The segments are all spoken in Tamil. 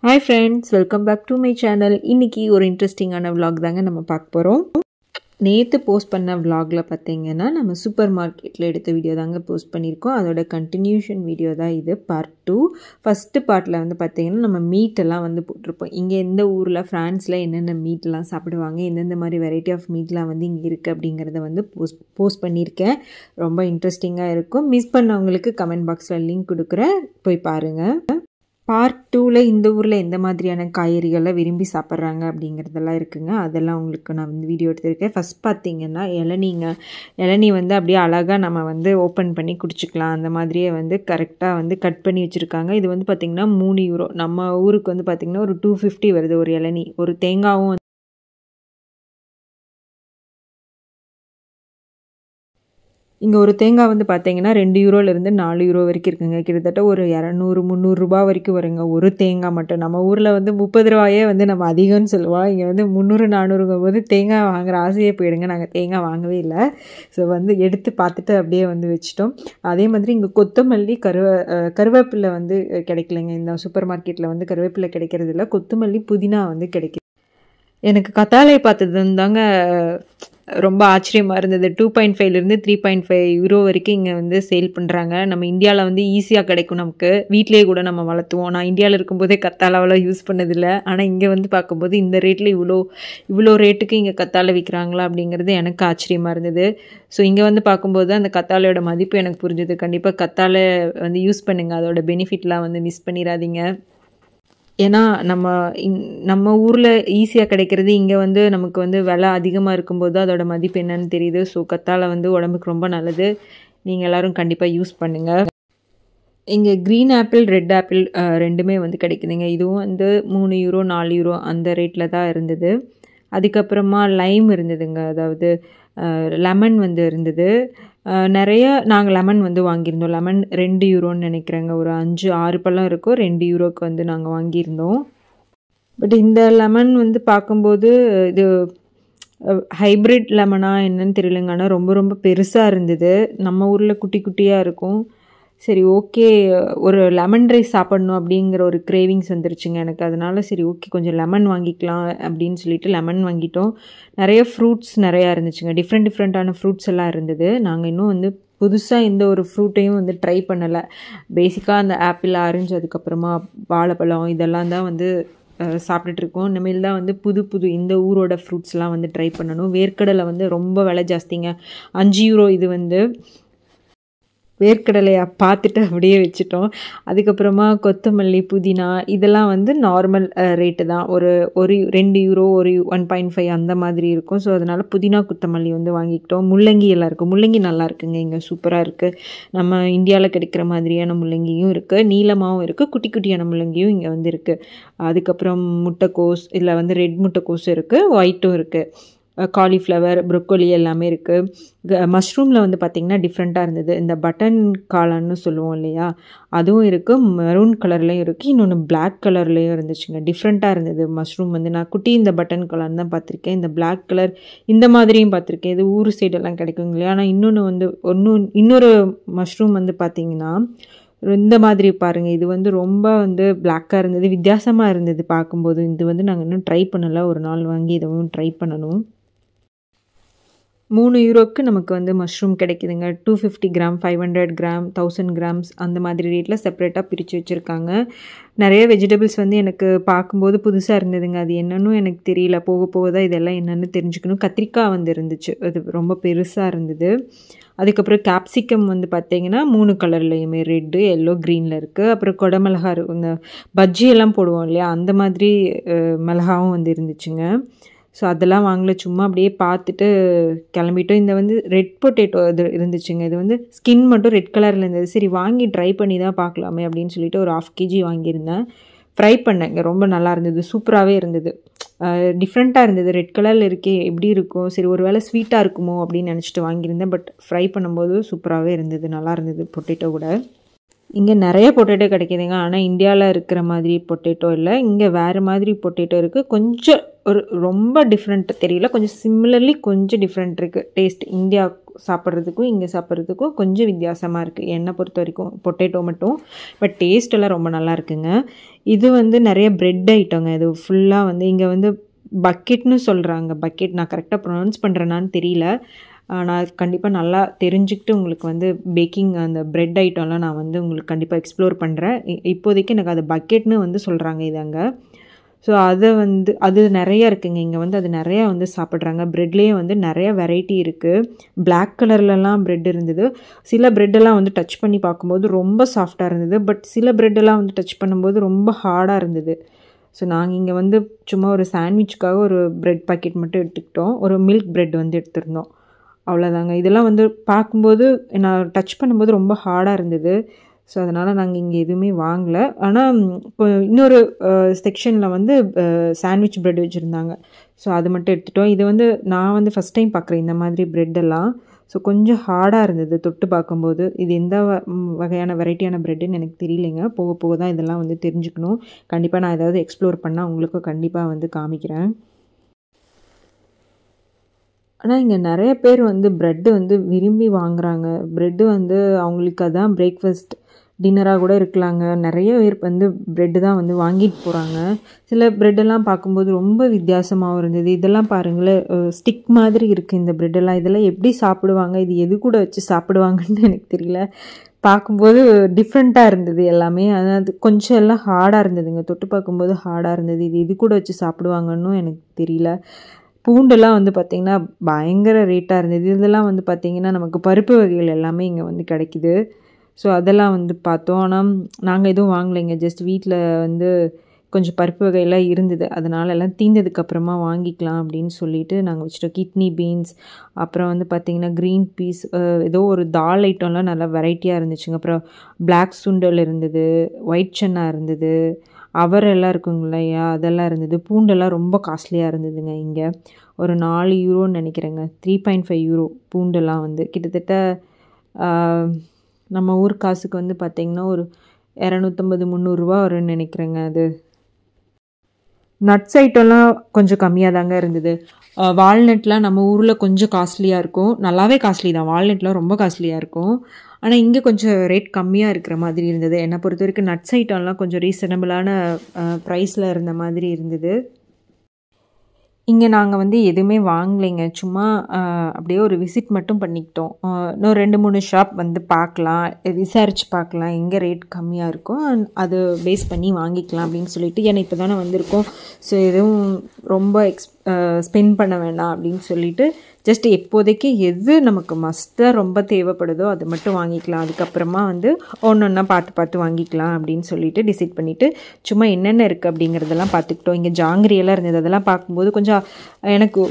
Hi friends, welcome back to my channel. இன்னைக்கு ஒரு இன்ட்ரெஸ்டிங்கான vlog தாங்க நம்ம பார்க்க போறோம். நேத்து போஸ்ட் பண்ண vlogல பாத்தீங்கன்னா நம்ம சூப்பர் மார்க்கெட்ல எடுத்த வீடியோ தாங்க போஸ்ட் பண்ணிருக்கோம். அதோட கண்டினியூஷன் வீடியோ தான் இது பார்ட் 2. ஃபர்ஸ்ட் பார்ட்ல வந்து பாத்தீங்கன்னா நம்ம மீட் எல்லாம் வந்து போட்டுருப்போம். இங்க எந்த ஊர்ல பிரான்ஸ்ல என்னென்ன மீட் எல்லாம் சாப்பிடுவாங்க, எந்தெந்த மாதிரி வெரைட்டி ஆஃப் மீட்லாம் வந்து இங்க இருக்கு அப்படிங்கறத வந்து போஸ்ட் பண்ணிருக்கேன். ரொம்ப இன்ட்ரெஸ்டிங்கா இருக்கும். மிஸ் பண்ணவங்களுக்கு கமெண்ட் பாக்ஸ்ல லிங்க் கொடுக்கிறேன், போய் பாருங்க. பார்ட் 2ல இந்த ஊரில் எந்த மாதிரியான காய்கறிகளை விரும்பி சாப்பிட்றாங்க அப்படிங்கிறதெல்லாம் இருக்குங்க. அதெல்லாம் உங்களுக்கு நான் வந்து வீடியோ எடுத்திருக்கேன். ஃபஸ்ட் பார்த்தீங்கன்னா இளநீ வந்து அப்படியே அழகாக நம்ம வந்து ஓப்பன் பண்ணி குடிச்சிக்கலாம். அந்த மாதிரியே வந்து கரெக்டாக வந்து கட் பண்ணி வச்சுருக்காங்க. இது வந்து பார்த்திங்கன்னா 3 யூரோ. நம்ம ஊருக்கு வந்து பார்த்திங்கன்னா ஒரு 250 வருது ஒரு இளநீ. ஒரு தேங்காவும் இங்கே ஒரு தேங்காய் வந்து பார்த்தீங்கன்னா 2 யூரோலேருந்து 4 யூரோ வரைக்கும் இருக்குங்க. கிட்டத்தட்ட ஒரு 200-300 ரூபா வரைக்கும் வருங்க ஒரு தேங்காய் மட்டும். நம்ம ஊரில் வந்து 30 ரூபாயே வந்து நம்ம அதிகம்னு சொல்லுவோம். இங்கே வந்து 300-400ங்கும் போது தேங்காய் வாங்குற ஆசையே போயிடுங்க. நாங்கள் தேங்காய் வாங்கவே இல்லை. ஸோ வந்து எடுத்து பார்த்துட்டு அப்படியே வந்து வச்சிட்டோம். அதே மாதிரி இங்கே கொத்தமல்லி கருவேப்பிலை வந்து கிடைக்கலைங்க. இந்த சூப்பர் மார்க்கெட்டில் வந்து கருவேப்பிலை கிடைக்கிறது இல்லை. கொத்தமல்லி புதினா வந்து கிடைக்குது. எனக்கு கத்தாழை பார்த்தது தாங்க ரொம்ப ஆச்சரியமாக இருந்தது. 2.5லேருந்து 3.5 யூரோ வரைக்கும் இங்கே வந்து சேல் பண்ணுறாங்க. நம்ம இந்தியாவில் வந்து ஈஸியாக கிடைக்கும், நமக்கு வீட்டிலேயே கூட நம்ம வளர்த்துவோம். நான் இந்தியாவில் இருக்கும்போதே கத்தாழை அவ்வளோ யூஸ் பண்ணதில்லை. ஆனால் இங்கே வந்து பார்க்கும்போது இந்த ரேட்டில் இவ்வளோ ரேட்டுக்கு இங்கே கத்தாழை விற்கிறாங்களா அப்படிங்கிறது எனக்கு ஆச்சரியமாக இருந்தது. ஸோ இங்கே வந்து பார்க்கும்போது அந்த கத்தாழையோட மதிப்பு எனக்கு புரிஞ்சுது. கண்டிப்பாக கத்தாழை வந்து யூஸ் பண்ணுங்கள், அதோட பெனிஃபிட்லாம் வந்து மிஸ் பண்ணிடாதீங்க. ஏன்னா நம்ம ஊரில் ஈஸியாக கிடைக்கிறது இங்கே வந்து நமக்கு வந்து விலை அதிகமாக இருக்கும்போது அதோட மதிப்பு என்னன்னு தெரியுது. ஸோ கத்தாழை வந்து உடம்புக்கு ரொம்ப நல்லது. நீங்கள் எல்லோரும் கண்டிப்பாக யூஸ் பண்ணுங்கள். இங்கே க்ரீன் ஆப்பிள், ரெட் ஆப்பிள் ரெண்டுமே வந்து கிடைக்குதுங்க. இதுவும் வந்து 3 யூரோ 4 யூரோ அந்த ரேட்டில் தான் இருந்தது. அதுக்கப்புறமா லைம் இருந்ததுங்க, அதாவது லெமன் வந்து இருந்தது. நாங்கள் லெமன் வந்து வாங்கியிருந்தோம். லெமன் 2 யூரோன்னு நினைக்கிறேங்க. ஒரு 5-6 பழம் இருக்கும். 2 யூரோக்கு வந்து நாங்கள் வாங்கியிருந்தோம். பட் இந்த லெமன் வந்து பார்க்கும்போது இது ஹைப்ரிட் லெமனா என்னன்னு தெரியலங்க. ஆனால் ரொம்ப ரொம்ப பெருசாக இருந்தது. நம்ம ஊரில் குட்டி குட்டியாக இருக்கும். சரி, ஓகே, ஒரு லெமன் ரைஸ் சாப்பிடணும் அப்படிங்கிற ஒரு கிரேவிங்ஸ் வந்துருச்சுங்க எனக்கு. அதனால சரி ஓகே, கொஞ்சம் லெமன் வாங்கிக்கலாம் அப்படின்னு சொல்லிட்டு லெமன் வாங்கிட்டோம். நிறைய ஃப்ரூட்ஸ் நிறையா இருந்துச்சுங்க. டிஃப்ரெண்ட்டான ஃப்ரூட்ஸ் எல்லாம் இருந்தது. நாங்கள் இன்னும் வந்து புதுசாக எந்த ஒரு ஃப்ரூட்டையும் வந்து ட்ரை பண்ணலை. பேசிக்காக அந்த ஆப்பிள், ஆரஞ்சு, அதுக்கப்புறமா வாழைப்பழம் இதெல்லாம் தான் வந்து சாப்பிட்டுட்ருக்கோம். இனிமேல் தான் வந்து புது இந்த ஊரோட ஃப்ரூட்ஸ்லாம் வந்து ட்ரை பண்ணணும். வேர்க்கடலை வந்து ரொம்ப விலை ஜாஸ்திங்க. 5 யூரோ. இது வந்து வேர்க்கடலையை பார்த்துட்டு அப்படியே வச்சுட்டோம். அதுக்கப்புறமா கொத்தமல்லி, புதினா இதெல்லாம் வந்து நார்மல் ரேட்டு தான். ஒரு 2 யூரோ, ஒரு 1.5 அந்த மாதிரி இருக்கும். ஸோ அதனால் புதினா கொத்தமல்லி வந்து வாங்கிக்கிட்டோம். முள்ளங்கி எல்லாம் இருக்குது. முள்ளங்கி நல்லா இருக்குங்க, இங்கே சூப்பராக இருக்குது. நம்ம இந்தியாவில் கிடைக்கிற மாதிரியான முள்ளங்கியும் இருக்குது, நீளமாகவும் இருக்குது, குட்டி குட்டியான முள்ளங்கியும் இங்கே வந்து இருக்குது. அதுக்கப்புறம் முட்டைக்கோஸ், இதில் வந்து ரெட் முட்டைக்கோஸ் இருக்குது, ஒயிட்டும் இருக்குது. காலிஃப்ளவர், ப்ரொக்கோலி எல்லாமே இருக்குது. மஷ்ரூமில் வந்து பார்த்திங்கன்னா டிஃப்ரெண்ட்டாக இருந்தது. இந்த பட்டன் காளான்னு சொல்லுவோம் இல்லையா, அதுவும் இருக்குது. மெரூன் கலர்லேயும் இருக்குது, இன்னொன்று பிளாக் கலர்லேயும் இருந்துச்சுங்க. டிஃப்ரெண்ட்டாக இருந்தது மஷ்ரூம் வந்து. நான் குட்டி இந்த பட்டன் காளான் தான் பார்த்துருக்கேன். இந்த பிளாக் கலர் இந்த மாதிரியும் பார்த்துருக்கேன். இது ஊர் சைடெல்லாம் கிடைக்கும் இல்லையா. ஆனால் இன்னொன்று வந்து இன்னொரு மஷ்ரூம் வந்து பார்த்திங்கன்னா இந்த மாதிரி பாருங்கள். இது வந்து ரொம்ப வந்து பிளாக்காக இருந்தது, வித்தியாசமாக இருந்தது பார்க்கும்போது. இது வந்து நாங்கள் இன்னும் ட்ரை பண்ணலை. ஒரு நாள் வாங்கி இதுவும் ட்ரை பண்ணணும். 3 யூரோக்கு நமக்கு வந்து மஷ்ரூம் கிடைக்குதுங்க. 250 கிராம், 500 கிராம், 1000 கிராம்ஸ் அந்த மாதிரி ரேட்டில் செப்பரேட்டாக பிரித்து வச்சுருக்காங்க. நிறைய வெஜிடபிள்ஸ் வந்து எனக்கு பார்க்கும்போது புதுசாக இருந்ததுங்க. அது என்னன்னு எனக்கு தெரியல. போக போக தான் இதெல்லாம் என்னென்னு தெரிஞ்சுக்கணும். கத்திரிக்காய் வந்து இருந்துச்சு, அது ரொம்ப பெருசாக இருந்தது. அதுக்கப்புறம் கேப்சிகம் வந்து பார்த்திங்கன்னா 3 கலர்லேயுமே, ரெட்டு, எல்லோ, க்ரீனில் இருக்குது. அப்புறம் கொடமிளகா இந்த பஜ்ஜியெல்லாம் போடுவோம் இல்லையா, அந்த மாதிரி மிளகாவும் வந்து இருந்துச்சுங்க. ஸோ அதெல்லாம் வாங்கல, சும்மா அப்படியே பார்த்துட்டு கிளம்பிட்டோம். இந்த வந்து ரெட் பொட்டேட்டோ இது இருந்துச்சுங்க. இது வந்து ஸ்கின் மட்டும் ரெட் கலரில் இருந்தது. சரி வாங்கி ட்ரை பண்ணி தான் பார்க்கலாமே அப்படின்னு சொல்லிட்டு ஒரு 1/2 kg வாங்கியிருந்தேன். ஃப்ரை பண்ணேங்க. ரொம்ப நல்லா இருந்தது, சூப்பராகவே இருந்தது. டிஃப்ரெண்ட்டாக இருந்தது. ரெட் கலரில் இருக்கே, எப்படி இருக்கும், சரி ஒரு வேளை ஸ்வீட்டாக இருக்குமோ அப்படின்னு நினச்சிட்டு வாங்கியிருந்தேன். பட் ஃப்ரை பண்ணும்போது சூப்பராகவே இருந்தது, நல்லா இருந்தது பொட்டேட்டோ கூட. இங்கே நிறைய பொட்டேட்டோ கிடைக்கிதுங்க. ஆனால் இந்தியாவில் இருக்கிற மாதிரி பொட்டேட்டோ இல்லை, இங்கே வேறு மாதிரி பொட்டேட்டோ இருக்குது. கொஞ்சம் ரொம்ப டிஃப்ரெண்ட் தெரியல, கொஞ்சம் சிமிலர்லி கொஞ்சம் டிஃப்ரெண்ட் இருக்குது டேஸ்ட். இந்தியா சாப்பிட்றதுக்கும் இங்கே சாப்பிட்றதுக்கும் கொஞ்சம் வித்தியாசமாக இருக்குது என்னை பொறுத்த வரைக்கும், பொட்டேட்டோ மட்டும். பட் டேஸ்ட் எல்லாம் ரொம்ப நல்லா இருக்குங்க. இது வந்து நிறைய பிரெட் ஐட்டங்க. இது ஃபுல்லாக இங்கே பக்கெட்னு சொல்கிறாங்க. பக்கெட் நான் கரெக்டாக ப்ரொனவுன்ஸ் பண்ணுறேன்னான்னு தெரியல. நான் கண்டிப்பாக நல்லா தெரிஞ்சுக்கிட்டு உங்களுக்கு பேக்கிங் அந்த பிரெட் ஐட்டம்லாம் நான் உங்களுக்கு கண்டிப்பாக எக்ஸ்ப்ளோர் பண்ணுறேன். இப்போதைக்கு எனக்கு அது பக்கெட்னு சொல்கிறாங்க இது அங்கே. ஸோ அது நிறையா இருக்குங்க இங்கே. அது நிறையா சாப்பிட்றாங்க. ப்ரெட்லேயே நிறைய வெரைட்டி இருக்குது. பிளாக் கலர்லலாம் ப்ரெட் இருந்தது. சில ப்ரெட்டெல்லாம் டச் பண்ணி பார்க்கும்போது ரொம்ப சாஃப்டாக இருந்தது. பட் சில ப்ரெட்டெல்லாம் டச் பண்ணும்போது ரொம்ப ஹார்டாக இருந்தது. ஸோ நாங்கள் இங்கே சும்மா ஒரு சாண்ட்விச்சுக்காக ஒரு ப்ரெட் பாக்கெட் மட்டும் எடுத்துக்கிட்டோம். ஒரு மில்க் ப்ரெட் எடுத்திருந்தோம், அவ்வளோதாங்க. இதெல்லாம் பார்க்கும்போது நான் டச் பண்ணும்போது ரொம்ப ஹார்டாக இருந்தது. ஸோ அதனால் நாங்கள் இங்கே எதுவுமே வாங்கலை. ஆனால் இன்னொரு செக்ஷனில் சாண்ட்விச் ப்ரெட் வச்சுருந்தாங்க. ஸோ அது மட்டும் எடுத்துட்டோம். இது நான் ஃபஸ்ட் டைம் பார்க்குறேன் இந்த மாதிரி ப்ரெட்டெல்லாம். ஸோ கொஞ்சம் ஹார்டாக இருந்தது தொட்டு பார்க்கும்போது. இது எந்த வகையான வெரைட்டியான ப்ரெட்டுன்னு எனக்கு தெரியலைங்க. போக போக தான் இதெல்லாம் தெரிஞ்சுக்கணும். கண்டிப்பாக நான் ஏதாவது எக்ஸ்ப்ளோர் பண்ணால் உங்களுக்கும் கண்டிப்பாக காமிக்கிறேன். ஆனால் இங்கே நிறைய பேர் ப்ரெட்டு விரும்பி வாங்குகிறாங்க. ப்ரெட்டு அவங்களுக்கு அதான் பிரேக்ஃபாஸ்ட் டின்னராக கூட இருக்கலாங்க. நிறைய பேர் ப்ரெட்டு தான் வாங்கிட்டு போகிறாங்க. சில ப்ரெட்டெல்லாம் பார்க்கும்போது ரொம்ப வித்தியாசமாகவும் இருந்தது. இதெல்லாம் பாருங்களேன், ஸ்டிக் மாதிரி இருக்குது இந்த ப்ரெட்டெல்லாம். இதெல்லாம் எப்படி சாப்பிடுவாங்க, இது எது கூட வச்சு சாப்பிடுவாங்கன்னு எனக்கு தெரியல. பார்க்கும்போது டிஃப்ரெண்ட்டாக இருந்தது எல்லாமே. அது கொஞ்சம் எல்லாம் ஹார்டாக இருந்ததுங்க. தொட்டு பார்க்கும்போது ஹார்டாக இருந்தது. இது கூட வச்சு சாப்பிடுவாங்கன்னு எனக்கு தெரியல. பூண்டெல்லாம் பார்த்திங்கன்னா பயங்கர ரேட்டாக இருந்தது. இதெல்லாம் பார்த்திங்கன்னா நமக்கு பருப்பு வகைகள் எல்லாமே இங்கே கிடைக்குது. ஸோ அதெல்லாம் பார்த்தோம். ஆனால் நாங்கள் எதுவும் வாங்கலைங்க. ஜஸ்ட் வீட்டில் கொஞ்சம் பருப்பு வகையெல்லாம் இருந்தது. அதனால் எல்லாம் தீர்ந்ததுக்கப்புறமா வாங்கிக்கலாம் அப்படின்னு சொல்லிட்டு நாங்கள் வச்சுட்டோம். கிட்னி பீன்ஸ், அப்புறம் பார்த்திங்கன்னா க்ரீன் பீஸ், ஏதோ ஒரு தால் ஐட்டம்லாம் நல்லா வெரைட்டியாக இருந்துச்சுங்க. அப்புறம் பிளாக் சுண்டல் இருந்தது, ஒயிட் சன்னா இருந்தது, அவரெல்லாம் இருக்குங்க இல்லையா, அதெல்லாம் இருந்தது. பூண்டெல்லாம் ரொம்ப காஸ்ட்லியாக இருந்ததுங்க இங்கே. ஒரு 4 யூரோன்னு நினைக்கிறேங்க, 3.5 யூரோ பூண்டெல்லாம் கிட்டத்தட்ட நம்ம ஊர் காசுக்கு பார்த்திங்கன்னா ஒரு 250-300 ரூபா வரும்னு நினைக்கிறேங்க. அது நட்ஸ் ஐட்டம்லாம் கொஞ்சம் கம்மியாக தாங்க இருந்தது. வால்நட்லாம் நம்ம ஊரில் கொஞ்சம் காஸ்ட்லியாக இருக்கும். நல்லாவே காஸ்ட்லி தான், வால்நட்லாம் ரொம்ப காஸ்ட்லியாக இருக்கும். ஆனால் இங்கே கொஞ்சம் ரேட் கம்மியாக இருக்கிற மாதிரி இருந்தது. என்னை பொறுத்த வரைக்கும் நட்ஸ் ஐட்டம்லாம் கொஞ்சம் ரீசனபிளான ப்ரைஸில் இருந்த மாதிரி இருந்தது. இங்கே நாங்கள் எதுவுமே வாங்கலைங்க. சும்மா அப்படியே ஒரு விசிட் மட்டும் பண்ணிக்கிட்டோம். இன்னும் 2-3 ஷாப் பார்க்கலாம், விசாரித்து பார்க்கலாம், எங்கே ரேட் கம்மியாக இருக்கும் அது பேஸ் பண்ணி வாங்கிக்கலாம் அப்படின்னு சொல்லிட்டு. ஏன்னா இப்போ தானே வந்திருக்கோம். ஸோ எதுவும் ரொம்ப ஸ்பெண்ட் பண்ண வேண்டாம் அப்படின்னு சொல்லிட்டு ஜஸ்ட் இப்போதைக்கு எது நமக்கு மஸ்ட்டாக ரொம்ப தேவைப்படுதோ அது மட்டும் வாங்கிக்கலாம். அதுக்கப்புறமா ஒன்று ஒன்றா பார்த்து வாங்கிக்கலாம் அப்படின்னு சொல்லிட்டு டிசைட் பண்ணிவிட்டு சும்மா என்னென்ன இருக்குது அப்படிங்கிறதெல்லாம் பார்த்துக்கிட்டோம். இங்கே ஜாங்கிரியெல்லாம் இருந்தது. அதெல்லாம் பார்க்கும்போது கொஞ்சம் எனக்கு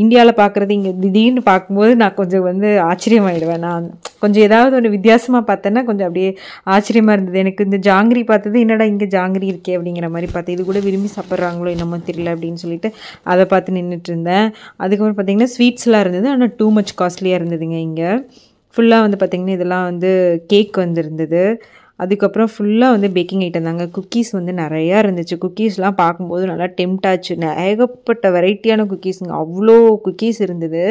இந்தியாவில் பார்க்குறது இங்கே திடீர்னு பார்க்கும்போது நான் கொஞ்சம் ஆச்சரியமாயிடுவேன். நான் கொஞ்சம் ஏதாவது ஒன்று வித்தியாசமாக பார்த்தேன்னா கொஞ்சம் அப்படியே ஆச்சரியமாக இருந்தது எனக்கு. இந்த ஜாங்கிரி பார்த்தது, என்னடா இங்கே ஜாங்கிரி இருக்கே அப்படிங்கிற மாதிரி பார்த்தேன். இது கூட விரும்பி சாப்பிட்றாங்களோ என்னமோ தெரியல அப்படின்னு சொல்லிட்டு அதை பார்த்து நின்றுட்டு இருந்தேன். அதுக்கப்புறம் பார்த்திங்கன்னா ஸ்வீட்ஸ்லாம் இருந்தது. ஆனால் டூ மச் காஸ்ட்லியாக இருந்ததுங்க. இங்கே ஃபுல்லாக பார்த்திங்கன்னா இதெல்லாம் கேக் இருந்தது. அதுக்கப்புறம் ஃபுல்லாக பேக்கிங் ஐட்டம் தாங்க. குக்கீஸ் நிறையா இருந்துச்சு. குக்கீஸ்லாம் பார்க்கும்போது நல்லா டெம்ட் ஆச்சு. ஏகப்பட்ட வெரைட்டியான குக்கீஸுங்க, அவ்வளோ குக்கீஸ் இருந்தது.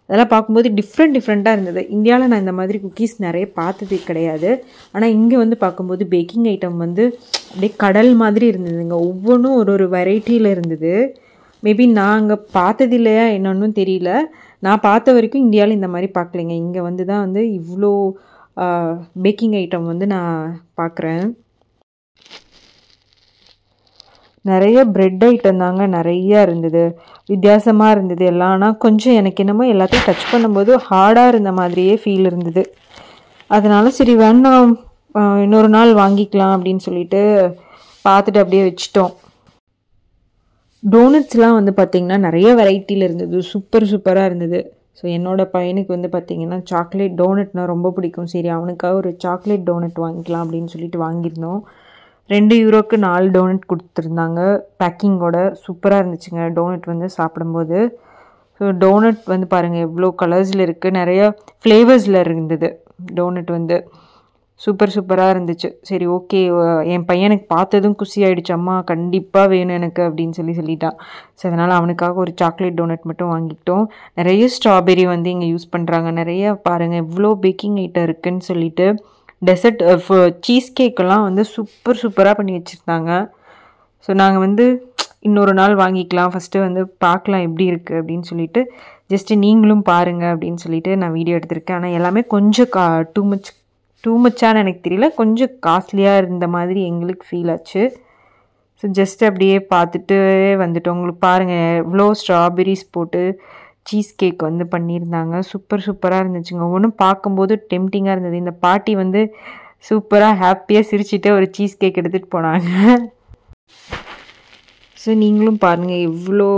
அதெல்லாம் பார்க்கும்போது டிஃப்ரெண்ட்டாக இருந்தது. இந்தியாவில் நான் இந்த மாதிரி குக்கீஸ் நிறைய பார்த்தது கிடையாது. ஆனால் இங்கே பார்க்கும்போது பேக்கிங் ஐட்டம் அப்படியே கடல் மாதிரி இருந்ததுங்க. ஒவ்வொன்றும் ஒரு வெரைட்டியில் இருந்தது. மேபி நான் அங்கே பார்த்தது இல்லையா என்னன்னு தெரியல. நான் பார்த்த வரைக்கும் இந்தியாவில் இந்த மாதிரி பார்க்கலைங்க. இங்கே தான் இவ்வளோ பேக்கிங் ஐட்டம் நான் பார்க்குறேன். நிறைய ப்ரெட் ஐட்டம் தாங்க நிறையா இருந்தது. வித்தியாசமாக இருந்தது எல்லாம். ஆனால் கொஞ்சம் எனக்கு என்னமோ எல்லாத்தையும் டச் பண்ணும்போது ஹார்டாக இருந்த மாதிரியே ஃபீல் இருந்தது. அதனால சரி வேணாம், இன்னொரு நாள் வாங்கிக்கலாம் அப்படின்னு சொல்லிட்டு பார்த்துட்டு அப்படியே வச்சிட்டோம். டோனட்ஸ்லாம் பார்த்திங்கன்னா நிறைய வெரைட்டியில் இருந்தது. சூப்பராக இருந்தது. ஸோ என்னோடய பையனுக்கு பார்த்திங்கன்னா சாக்லேட் டோனட்னால் ரொம்ப பிடிக்கும். சரி அவனுக்காக ஒரு சாக்லேட் டோனட் வாங்கிக்கலாம் அப்படின்னு சொல்லிட்டு வாங்கியிருந்தோம். 2 யூரோக்கு 4 டோனட் கொடுத்துருந்தாங்க பேக்கிங்கோட. சூப்பராக இருந்துச்சுங்க டோனட் சாப்பிடும்போது. ஸோ டோனட் பாருங்கள் எவ்வளோ கலர்ஸில் இருக்குது, நிறையா ஃப்ளேவர்ஸில் இருந்தது டோனட். சூப்பராக இருந்துச்சு. சரி ஓகே, என் பையனுக்கு பார்த்ததும் குஷி ஆகிடுச்சு, அம்மா கண்டிப்பாக வேணும் எனக்கு அப்படின்னு சொல்லிட்டான். ஸோ அதனால் அவனுக்காக ஒரு சாக்லேட் டோனட் மட்டும் வாங்கிக்கிட்டோம். நிறைய ஸ்ட்ராபெரி வந்து இங்கே யூஸ் பண்ணுறாங்க. நிறைய பாருங்கள் எவ்வளோ பேக்கிங் ஐட்டம் இருக்குதுன்னு சொல்லிட்டு. டெசர்ட் சீஸ் கேக்கெல்லாம் வந்து சூப்பராக பண்ணி வச்சுருந்தாங்க. ஸோ நாங்கள் வந்து இன்னொரு நாள் வாங்கிக்கலாம், ஃபஸ்ட்டு வந்து பார்க்கலாம் எப்படி இருக்குது அப்படின்னு சொல்லிட்டு, ஜஸ்ட்டு நீங்களும் பாருங்கள் அப்படின்னு சொல்லிட்டு நான் வீடியோ எடுத்திருக்கேன். ஆனால் எல்லாமே கொஞ்சம் டூ மச்சான்னு எனக்கு தெரியல, கொஞ்சம் காஸ்ட்லியாக இருந்த மாதிரி எங்களுக்கு ஃபீல் ஆச்சு. ஸோ ஜஸ்ட் அப்படியே பார்த்துட்டு வந்துட்டோம். உங்களுக்கு பாருங்கள் எவ்வளோ ஸ்ட்ராபெரிஸ் போட்டு சீஸ் கேக் வந்து பண்ணியிருந்தாங்க. சூப்பராக இருந்துச்சுங்க. ஒவ்வொன்றும் பார்க்கும்போது டெம்டிங்காக இருந்தது. இந்த பாட்டி வந்து சூப்பராக ஹாப்பியாக சிரிச்சுட்டு ஒரு சீஸ் கேக் எடுத்துகிட்டு போனாங்க. ஸோ நீங்களும் பாருங்கள் எவ்வளோ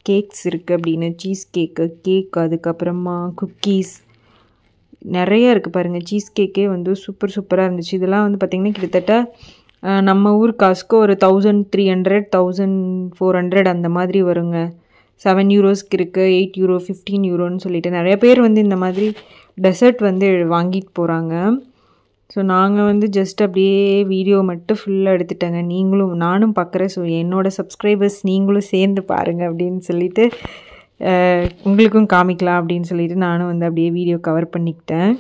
கேக்ஸ் இருக்குது அப்படின்னு. சீஸ் கேக், அதுக்கப்புறமா குக்கீஸ் நிறைய இருக்குது பாருங்கள். சீஸ் கேக்கே வந்து சூப்பராக இருந்துச்சு. இதெல்லாம் வந்து பார்த்திங்கன்னா கிட்டத்தட்ட நம்ம ஊர் காசுக்கு ஒரு 1300 1400 அந்த மாதிரி வருங்க. 7 யூரோஸ்க்கு இருக்குது, 8 யூரோ, 15 யூரோன்னு சொல்லிட்டு நிறைய பேர் வந்து இந்த மாதிரி டெசர்ட் வந்து வாங்கிட்டு போகிறாங்க. ஸோ நாங்கள் வந்து ஜஸ்ட் அப்படியே வீடியோ மட்டும் ஃபுல்லாக எடுத்துட்டேங்க. நானும் பார்க்குறேன். ஸோ என்னோடய சப்ஸ்கிரைபர்ஸ் நீங்களும் சேர்ந்து பாருங்கள் அப்படின்னு சொல்லிட்டு உங்களுக்கும் காமிக்கலாம் அப்படின்னு சொல்லிட்டு நானும் வந்து அப்படியே வீடியோ கவர் பண்ணிக்கிட்டேன்.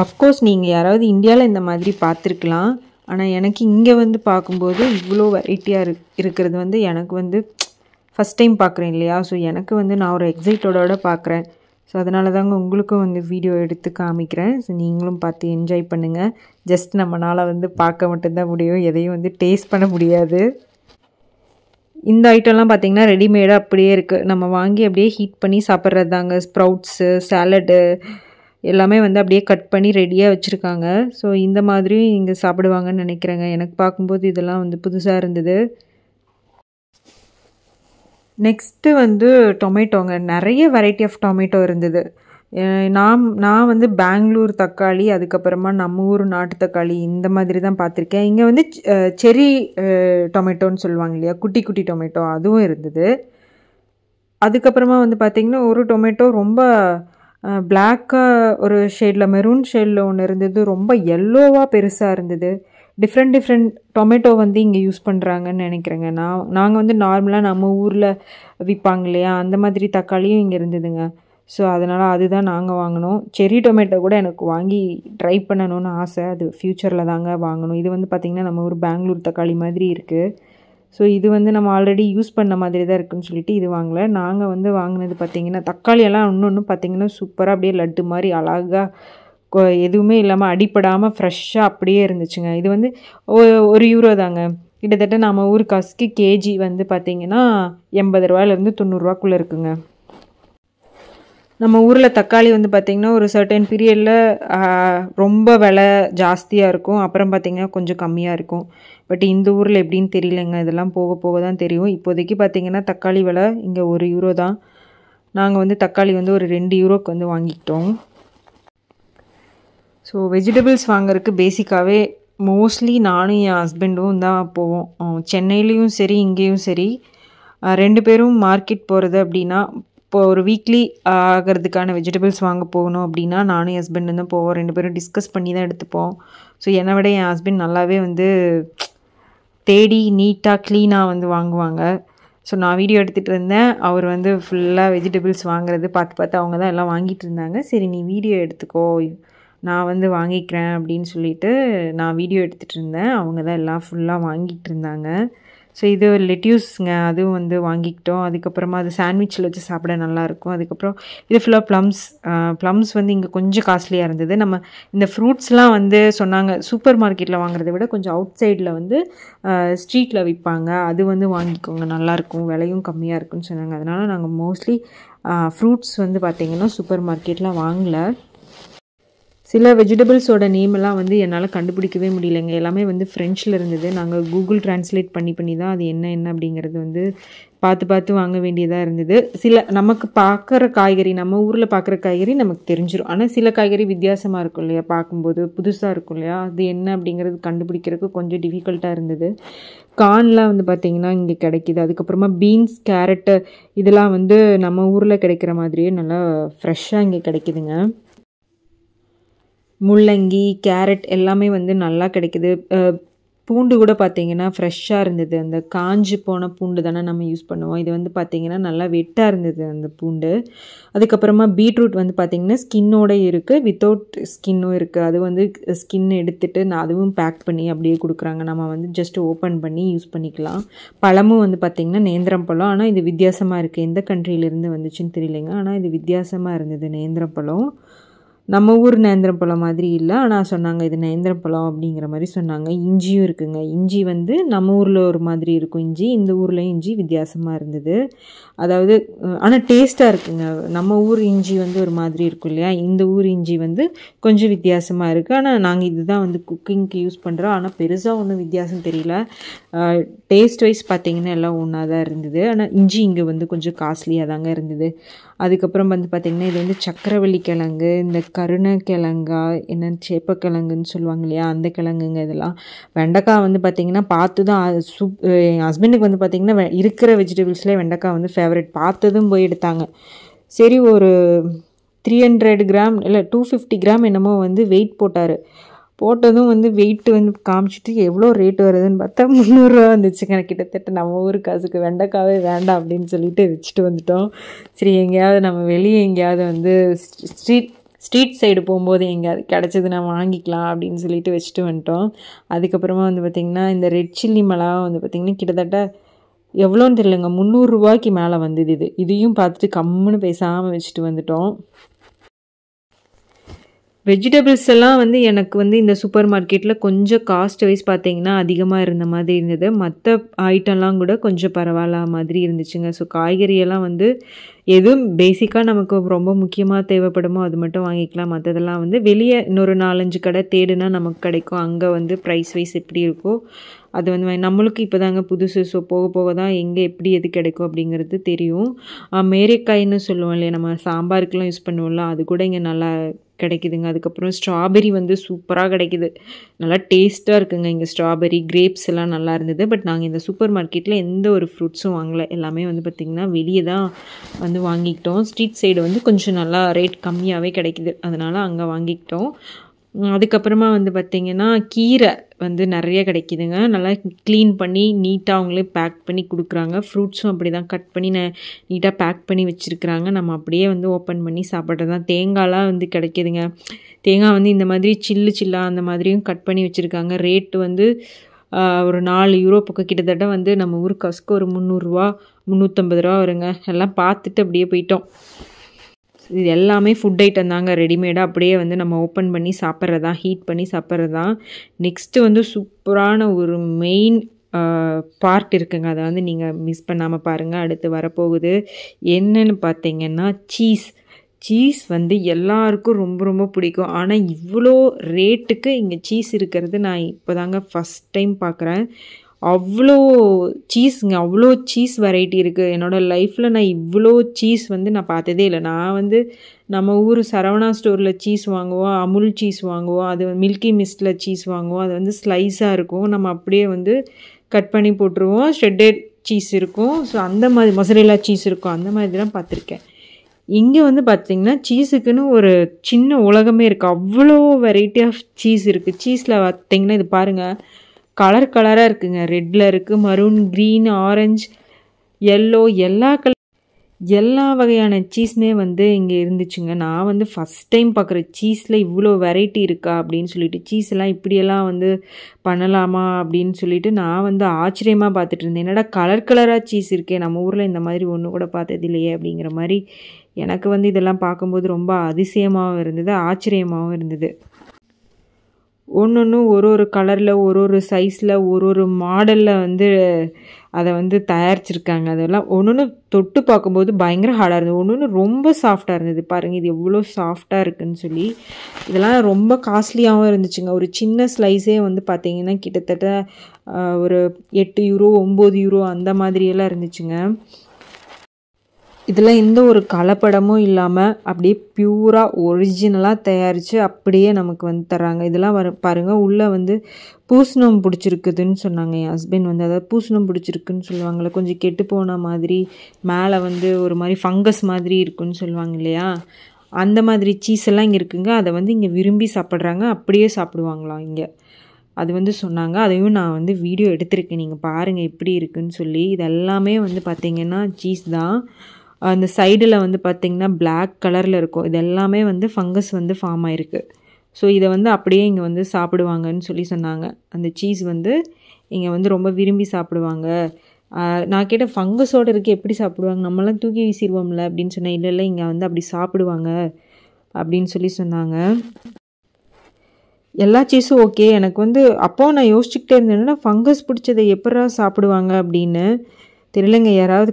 அஃப்கோர்ஸ் நீங்கள் யாராவது இந்தியாவில் இந்த மாதிரி பார்த்துருக்கலாம். ஆனால் எனக்கு இங்கே வந்து பார்க்கும்போது இவ்வளோ வெரைட்டியாக இருக்கிறது வந்து எனக்கு வந்து ஃபஸ்ட் டைம் பார்க்குறேன் இல்லையா. ஸோ எனக்கு வந்து நான் ஒரு எக்ஸைட்டோட பார்க்குறேன். ஸோ அதனால தாங்க உங்களுக்கும் வந்து வீடியோ எடுத்து காமிக்கிறேன். ஸோ நீங்களும் பார்த்து என்ஜாய் பண்ணுங்கள். ஜஸ்ட் நம்மளால் வந்து பார்க்க மட்டும்தான் முடியும், எதையும் வந்து டேஸ்ட் பண்ண முடியாது. இந்த ஐட்டம்லாம் பார்த்திங்கன்னா ரெடிமேடாக அப்படியே இருக்குது. நம்ம வாங்கி அப்படியே ஹீட் பண்ணி சாப்பிட்றது தாங்க. ஸ்ப்ரவுட்ஸு, சாலடு எல்லாமே வந்து அப்படியே கட் பண்ணி ரெடியாக வச்சுருக்காங்க. ஸோ இந்த மாதிரியும் இங்கே சாப்பிடுவாங்கன்னு நினைக்கிறேங்க. எனக்கு பார்க்கும்போது இதெல்லாம் வந்து புதுசாக இருந்தது. நெக்ஸ்ட்டு வந்து டொமேட்டோங்க. நிறைய வெரைட்டி ஆஃப் டொமேட்டோ இருந்தது. நான் வந்து பெங்களூர் தக்காளி, அதுக்கப்புறமா நம்ம ஊர் நாட்டு தக்காளி இந்த மாதிரி தான் பார்த்துருக்கேன். இங்கே வந்து செரி டொமேட்டோன்னு சொல்லுவாங்க இல்லையா, குட்டி டொமேட்டோ, அதுவும் இருந்தது. அதுக்கப்புறமா வந்து பார்த்திங்கன்னா ஒரு டொமேட்டோ ரொம்ப பிளாக்காக ஒரு ஷேடில், மெரூன் ஷேடில் ஒன்று இருந்தது. ரொம்ப எல்லோவாக பெருசாக இருந்தது. டிஃப்ரெண்ட் டொமேட்டோ வந்து இங்கே யூஸ் பண்ணுறாங்கன்னு நினைக்கிறேங்க. நாங்கள் வந்து நார்மலாக நம்ம ஊரில் விற்பாங்க இல்லையா, அந்த மாதிரி தக்காளியும் இங்கே இருந்ததுங்க. ஸோ அதனால் அதுதான் நாங்கள் வாங்கினோம். செரி டொமேட்டோ கூட எனக்கு வாங்கி ட்ரை பண்ணணும்னு ஆசை. அது ஃப்யூச்சரில் தாங்க வாங்கணும். இது வந்து பார்த்திங்கன்னா நம்ம ஊர் பெங்களூர் தக்காளி மாதிரி இருக்குது. ஸோ இது வந்து நம்ம ஆல்ரெடி யூஸ் பண்ண மாதிரி தான் இருக்குதுன்னு சொல்லிட்டு இது வாங்கலை. நாங்கள் வந்து வாங்கினது பார்த்திங்கன்னா தக்காளியெல்லாம் ஒன்று பார்த்திங்கன்னா சூப்பராக அப்படியே லட்டு மாதிரி அழகாக எதுவுமே இல்லாமல் அடிப்படாமல் ஃப்ரெஷ்ஷாக அப்படியே இருந்துச்சுங்க. இது வந்து 1 யூரோ தாங்க. கிட்டத்தட்ட நம்ம ஊர் காசுக்கு கேஜி வந்து பார்த்திங்கன்னா 80 ரூபாயிலேருந்து 90 ரூபாக்குள்ளே இருக்குங்க. நம்ம ஊரில் தக்காளி வந்து பார்த்திங்கன்னா ஒரு சர்டன் பீரியடில் ரொம்ப விலை ஜாஸ்தியாக இருக்கும், அப்புறம் பார்த்திங்கன்னா கொஞ்சம் கம்மியாக இருக்கும். பட் இந்த ஊரில் எப்படின்னு தெரியலைங்க, இதெல்லாம் போக தான் தெரியும். இப்போதைக்கு பார்த்திங்கன்னா தக்காளி விலை இங்கே 1 யூரோ தான். நாங்கள் வந்து தக்காளி வந்து ஒரு 2 யூரோக்கு வந்து வாங்கிக்கிட்டோம். ஸோ வெஜிடபிள்ஸ் வாங்குறதுக்கு பேசிக்காகவே மோஸ்ட்லி நானும் என் ஹஸ்பண்டும் தான் போவோம். சென்னையிலையும் சரி இங்கேயும் சரி 2 பேரும் மார்க்கெட் போகிறது அப்படின்னா, இப்போ ஒரு வீக்லி ஆகிறதுக்கான வெஜிடபிள்ஸ் வாங்க போகணும் அப்படின்னா நானும் என் ஹஸ்பண்டும் தான் போவோம். 2 பேரும் டிஸ்கஸ் பண்ணி தான் எடுத்துப்போம். ஸோ என்னை விட என் ஹஸ்பண்ட் நல்லாவே வந்து தேடி நீட்டாக க்ளீனாக வந்து வாங்குவாங்க. ஸோ நான் வீடியோ எடுத்துகிட்டு இருந்தேன், அவர் வந்து ஃபுல்லாக வெஜிடபிள்ஸ் வாங்குறது பார்த்து அவங்க தான் எல்லாம் வாங்கிட்டு இருந்தாங்க. சரி நீ வீடியோ எடுத்துக்கோ, நான் வந்து வாங்கிக்கிறேன் அப்படின்னு சொல்லிட்டு நான் வீடியோ எடுத்துகிட்டு இருந்தேன். அவங்க தான் எல்லாம் ஃபுல்லாக வாங்கிட்டு இருந்தாங்க. ஸோ இது லெட்யூஸ்ங்க, அதுவும் வந்து வாங்கிக்கிட்டோம். அதுக்கப்புறமா அது சாண்ட்விச்சில் வச்சு சாப்பிட நல்லாயிருக்கும். அதுக்கப்புறம் இது ஃபுல்லாக ப்ளம்ஸ் வந்து இங்கே கொஞ்சம் காஸ்ட்லியாக இருந்தது. நம்ம இந்த ஃப்ரூட்ஸ்லாம் வந்து சொன்னாங்க சூப்பர் மார்க்கெட்டில் வாங்குறத விட கொஞ்சம் அவுட் சைடில் வந்து ஸ்ட்ரீட்டில் விற்பாங்க, அது வந்து வாங்கிக்கோங்க, நல்லாயிருக்கும், விலையும் கம்மியாக இருக்குன்னு சொன்னாங்க. அதனால் நாங்கள் மோஸ்ட்லி ஃப்ரூட்ஸ் வந்து பார்த்திங்கன்னா சூப்பர் மார்க்கெட்டில் வாங்கலை. சில வெஜிடபிள்ஸோட நேமெல்லாம் வந்து என்னால் கண்டுபிடிக்கவே முடியலைங்க. எல்லாமே வந்து ஃப்ரெஞ்சில் இருந்தது. நாங்கள் கூகுள் ட்ரான்ஸ்லேட் பண்ணி தான் அது என்ன அப்படிங்கிறது வந்து பார்த்து வாங்க வேண்டியதாக இருந்தது. சில நமக்கு பார்க்குற காய்கறி, நம்ம ஊரில் பார்க்குற காய்கறி நமக்கு தெரிஞ்சிடும். ஆனால் சில காய்கறி வித்தியாசமாக இருக்கும் இல்லையா, பார்க்கும்போது புதுசாக இருக்கும் இல்லையா, அது என்ன அப்படிங்கிறது கண்டுபிடிக்கிறதுக்கு கொஞ்சம் டிஃபிகல்ட்டாக இருந்தது. கார்ன்லாம் வந்து பார்த்திங்கன்னா இங்கே கிடைக்கிது. அதுக்கப்புறமா பீன்ஸ், கேரட்டு இதெல்லாம் வந்து நம்ம ஊரில் கிடைக்கிற மாதிரியே நல்லா ஃப்ரெஷ்ஷாக இங்கே கிடைக்கிதுங்க. முள்ளங்கி, கேரட் எல்லாமே வந்து நல்லா கிடைக்குது. பூண்டு கூட பார்த்தீங்கன்னா ஃப்ரெஷ்ஷாக இருந்தது. அந்த காஞ்சு போன பூண்டு தானே நம்ம யூஸ் பண்ணுவோம். இது வந்து பார்த்தீங்கன்னா நல்லா வெட்டாக இருந்தது அந்த பூண்டு. அதுக்கப்புறமா பீட்ரூட் வந்து பார்த்திங்கன்னா ஸ்கின்னோட இருக்குது, வித்தவுட் ஸ்கின்னும் இருக்குது. அது வந்து ஸ்கின் எடுத்துகிட்டு அதுவும் பேக் பண்ணி அப்படியே கொடுக்குறாங்க. நம்ம வந்து ஜஸ்ட் ஓப்பன் பண்ணி யூஸ் பண்ணிக்கலாம். பழமும் வந்து பார்த்திங்கன்னா நேந்திரம் பழம். ஆனால் இது வித்தியாசமாக இருக்குது. எந்த கண்ட்ரியிலேருந்து வந்துச்சுன்னு தெரியலைங்க. ஆனால் இது வித்தியாசமாக இருந்தது நேந்திரம் பழம். நம்ம ஊர் நேந்திரம் பழம் மாதிரி இல்லை. ஆனால் சொன்னாங்க இது நேந்திரம் பழம் அப்படிங்கிற மாதிரி சொன்னாங்க. இஞ்சியும் இருக்குங்க. இஞ்சி வந்து நம்ம ஊரில் ஒரு மாதிரி இருக்கும் இஞ்சி, இந்த ஊரில் இஞ்சி வித்தியாசமாக இருந்தது. அதாவது ஆனால் டேஸ்ட்டாக இருக்குங்க. நம்ம ஊர் இஞ்சி வந்து ஒரு மாதிரி இருக்கும் இல்லையா, இந்த ஊர் இஞ்சி வந்து கொஞ்சம் வித்தியாசமாக இருக்குது. ஆனால் நாங்கள் இதுதான் வந்து குக்கிங்க்கு யூஸ் பண்ணுறோம். ஆனால் பெருசாக ஒன்றும் வித்தியாசம் தெரியல. டேஸ்ட் வைஸ் பார்த்திங்கன்னா எல்லாம் ஒன்றா தான் இருந்தது. ஆனால் இஞ்சி இங்கே வந்து கொஞ்சம் காஸ்ட்லியாக தாங்க இருந்தது. அதுக்கப்புறம் வந்து பார்த்திங்கன்னா இது வந்து சக்கரவள்ளி கிழங்கு, இந்த கருணக்கிழங்கா என்னென்னு சேப்பக்கிழங்குன்னு சொல்லுவாங்க இல்லையா, அந்த கிழங்குங்க இதெல்லாம். வெண்டைக்காய் வந்து பார்த்திங்கன்னா பார்த்து தான் என் ஹஸ்பண்டுக்கு வந்து பார்த்திங்கன்னா இருக்கிற வெஜிடபிள்ஸ்லேயே வெண்டைக்காய் வந்து ஃபேவரட். பார்த்ததும் போய் எடுத்தாங்க. சரி ஒரு 300 கிராம் இல்லை 250 கிராம் என்னமோ வந்து வெயிட் போட்டார். போட்டதும் வந்து வெயிட்டு வந்து காமிச்சிட்டு எவ்வளோ ரேட் வருதுன்னு பார்த்தா 300 ரூபா வந்துச்சுங்க. கிட்டத்தட்ட நம்ம ஊர் காசுக்கு வெண்டைக்காவே வேண்டாம் அப்படின்னு சொல்லிட்டு வச்சுட்டு வந்துட்டோம். சரி எங்கேயாவது நம்ம வெளியே எங்கேயாவது வந்து ஸ்ட்ரீட் சைடு போகும்போது எங்கேயாவது கிடச்சது நான் வாங்கிக்கலாம் அப்படின்னு சொல்லிட்டு வச்சுட்டு வந்துட்டோம். அதுக்கப்புறமா வந்து பார்த்திங்கன்னா இந்த ரெட் சில்லி மிளகா வந்து பார்த்திங்கன்னா கிட்டத்தட்ட எவ்வளோன்னு தெரியலங்க, 300 ரூபாய்க்கு மேலே வந்தது. இதையும் பார்த்துட்டு கம்முன்னு பேசாமல் வச்சுட்டு வந்துட்டோம். வெஜிடபிள்ஸ் எல்லாம் வந்து எனக்கு வந்து இந்த சூப்பர் மார்க்கெட்டில் கொஞ்சம் காஸ்ட் வைஸ் பார்த்திங்கன்னா அதிகமாக இருந்த மாதிரி இருந்தது. மற்ற ஐட்டம்லாம் கூட கொஞ்சம் பரவாயில்ல மாதிரி இருந்துச்சுங்க. ஸோ காய்கறியெல்லாம் வந்து எதுவும் பேசிக்காக நமக்கு ரொம்ப முக்கியமாக தேவைப்படுமோ அது மட்டும் வாங்கிக்கலாம். மற்றதெல்லாம் வந்து வெளியே இன்னொரு 4-5 கடை தேடுனா நமக்கு கிடைக்கும். அங்கே வந்து ப்ரைஸ் வைஸ் எப்படி இருக்கோ அது வந்து நம்மளுக்கு இப்போ தாங்க புதுசு. ஸோ போக போக தான் எங்கே எப்படி எது கிடைக்கும் அப்படிங்கிறது தெரியும். மேரைக்காய்ன்னு சொல்லுவோம் இல்லையா, நம்ம சாம்பாருக்கெலாம் யூஸ் பண்ணுவோம்ல, அது கூட இங்கே நல்லா கிடைக்குதுங்க. அதுக்கப்புறம் ஸ்ட்ராபெரி வந்து சூப்பராக கிடைக்குது, நல்லா டேஸ்ட்டாக இருக்குங்க. இங்கே ஸ்ட்ராபெரி, கிரேப்ஸ் எல்லாம் நல்லா இருந்தது. பட் நாங்கள் இந்த சூப்பர் மார்க்கெட்டில் எந்த ஒரு ஃப்ரூட்ஸும் வாங்கலை. எல்லாமே வந்து பார்த்திங்கன்னா வெளியே தான் வந்து வாங்கிக்கிட்டோம். ஸ்ட்ரீட் சைடு வந்து கொஞ்சம் நல்லா ரேட் கம்மியாகவே கிடைக்குது, அதனால் அங்கே வாங்கிக்கிட்டோம். அதுக்கப்புறமா வந்து பார்த்திங்கன்னா கீரை வந்து நிறைய கிடைக்கிதுங்க. நல்லா க்ளீன் பண்ணி நீட்டாக அவங்களே பேக் பண்ணி கொடுக்குறாங்க. ஃப்ரூட்ஸும் அப்படி தான் கட் பண்ணி நீட்டாக பேக் பண்ணி வச்சுருக்குறாங்க. நம்ம அப்படியே வந்து ஓப்பன் பண்ணி சாப்பிட்றது தான். தேங்காய்லாம் வந்து கிடைக்கிதுங்க. தேங்காய் வந்து இந்த மாதிரி சில்லாக அந்த மாதிரியும் கட் பண்ணி வச்சுருக்காங்க. ரேட்டு வந்து ஒரு 4 யூரோ பக்கம், கிட்டத்தட்ட வந்து நம்ம ஊர் காசுக்கு ஒரு 300 ரூபா 350 ரூபா வருங்க. எல்லாம் பார்த்துட்டு அப்படியே போயிட்டோம். இது எல்லாமே ஃபுட் ஐட்டம் தாங்க, ரெடிமேடாக அப்படியே வந்து நம்ம ஓப்பன் பண்ணி சாப்பிட்றதா, ஹீட் பண்ணி சாப்பிட்றதா. நெக்ஸ்ட்டு வந்து சூப்பரான ஒரு மெயின் பார்ட் இருக்குங்க, அதை வந்து நீங்கள் மிஸ் பண்ணாமல் பாருங்கள். அடுத்து வரப்போகுது என்னன்னு பார்த்தீங்கன்னா சீஸ் வந்து எல்லாருக்கும் ரொம்ப ரொம்ப பிடிக்கும். ஆனால் இவ்வளோ ரேட்டுக்கு இங்கே சீஸ் இருக்கிறது நான் இப்போ தாங்க ஃபஸ்ட் டைம் பார்க்குறேன். அவ்வளோ சீஸுங்க, அவ்வளோ சீஸ் வெரைட்டி இருக்குது. என்னோடய லைஃப்பில் நான் இவ்வளோ சீஸ் வந்து நான் பார்த்ததே இல்லை. நான் வந்து நம்ம ஊர் சரவணா ஸ்டோரில் சீஸ் வாங்குவோம், அமுல் சீஸ் வாங்குவோம், அது மில்கி மிஸ்ட்டில் சீஸ் வாங்குவோம். அது வந்து ஸ்லைஸாக இருக்கும், நம்ம அப்படியே வந்து கட் பண்ணி போட்டுருவோம். ஷ்ரெட்டட் சீஸ் இருக்கும், ஸோ அந்த மாதிரி மொசரெல்லா சீஸ் இருக்கும், அந்த மாதிரி தான் பார்த்துருக்கேன். இங்கே வந்து பார்த்திங்கன்னா சீஸுக்குன்னு ஒரு சின்ன உலகமே இருக்குது. அவ்வளோ வெரைட்டி ஆஃப் சீஸ் இருக்குது. சீஸில் பார்த்திங்கன்னா இது பாருங்கள், கலராக இருக்குங்க. ரெட்டில் இருக்குது, மரூன், க்ரீன், ஆரஞ்சு, எல்லோ, எல்லா வகையான சீஸுமே வந்து இங்கே இருந்துச்சுங்க. நான் வந்து ஃபஸ்ட் டைம் பார்க்குற சீஸில் இவ்வளோ வெரைட்டி இருக்கா அப்படின்னு சொல்லிட்டு, சீஸெல்லாம் இப்படியெல்லாம் வந்து பண்ணலாமா அப்படின்னு சொல்லிட்டு நான் வந்து ஆச்சரியமாக பார்த்துட்டு இருந்தேன். என்னடா கலராக சீஸ் இருக்கே, நம்ம ஊரில் இந்த மாதிரி ஒன்று கூட பார்த்தது இல்லையே அப்படிங்கிற மாதிரி எனக்கு வந்து இதெல்லாம் பார்க்கும்போது ரொம்ப அதிசயமாகவும் இருந்தது, ஆச்சரியமாகவும் இருந்தது. ஒன்று ஒரு கலரில், ஒரு சைஸில், ஒரு மாடலில் வந்து அதை வந்து தயாரிச்சிருக்காங்க. அதெல்லாம் ஒன்று தொட்டு பார்க்கும்போது பயங்கர ஹார்டாக இருந்தது, ஒன்று ரொம்ப சாஃப்டாக இருந்தது. பாருங்கள் இது எவ்வளோ சாஃப்டாக இருக்குதுன்னு சொல்லி. இதெல்லாம் ரொம்ப காஸ்ட்லியாகவும் இருந்துச்சுங்க. ஒரு சின்ன ஸ்லைஸே வந்து பார்த்திங்கன்னா கிட்டத்தட்ட ஒரு 8 யூரோ 9 யூரோ அந்த மாதிரியெல்லாம் இருந்துச்சுங்க. இதில் எந்த ஒரு கலப்படமும் இல்லாமல் அப்படியே பியூராக ஒரிஜினலாக தயாரித்து அப்படியே நமக்கு வந்து தராங்க. இதெல்லாம் பாருங்கள், உள்ளே வந்து பூசணம் பிடிச்சிருக்குதுன்னு சொன்னாங்க என் ஹஸ்பண்ட் வந்து. அதாவது பூசணம் பிடிச்சிருக்குன்னு சொல்லுவாங்கள்ல, கொஞ்சம் கெட்டு போன மாதிரி, மேலே வந்து ஒரு மாதிரி ஃபங்கஸ் மாதிரி இருக்குன்னு சொல்லுவாங்க இல்லையா, அந்த மாதிரி சீஸ் எல்லாம் இங்கே இருக்குங்க. அதை வந்து இங்கே விரும்பி சாப்பிட்றாங்க, அப்படியே சாப்பிடுவாங்களாம் இங்கே. அது வந்து சொன்னாங்க. அதையும் நான் வந்து வீடியோ எடுத்திருக்கேன், நீங்கள் பாருங்கள் எப்படி இருக்குன்னு சொல்லி. இதெல்லாமே வந்து பார்த்திங்கன்னா சீஸ் தான். அந்த சைடில் வந்து பார்த்திங்கன்னா பிளாக் கலரில் இருக்கும். இது எல்லாமே வந்து ஃபங்கஸ் வந்து ஃபார்ம் ஆகிருக்கு. ஸோ இதை வந்து அப்படியே இங்கே வந்து சாப்பிடுவாங்கன்னு சொல்லி சொன்னாங்க. அந்த சீஸ் வந்து இங்கே வந்து ரொம்ப விரும்பி சாப்பிடுவாங்க. நான் கேட்ட ஃபங்கஸோடு இருக்குது எப்படி சாப்பிடுவாங்க, நம்மளாம் தூக்கி வீசிடுவோம்ல அப்படின்னு சொன்னேன். இல்லை இல்லை, இங்கே வந்து அப்படி சாப்பிடுவாங்க அப்படின்னு சொல்லி சொன்னாங்க. எல்லா சீஸும் ஓகே. எனக்கு வந்து அப்போ நான் யோசிச்சுக்கிட்டே இருந்தேன்னா ஃபங்கஸ் பிடிச்சதை எப்படா சாப்பிடுவாங்க அப்படின்னு தெரியலங்க. யாராவது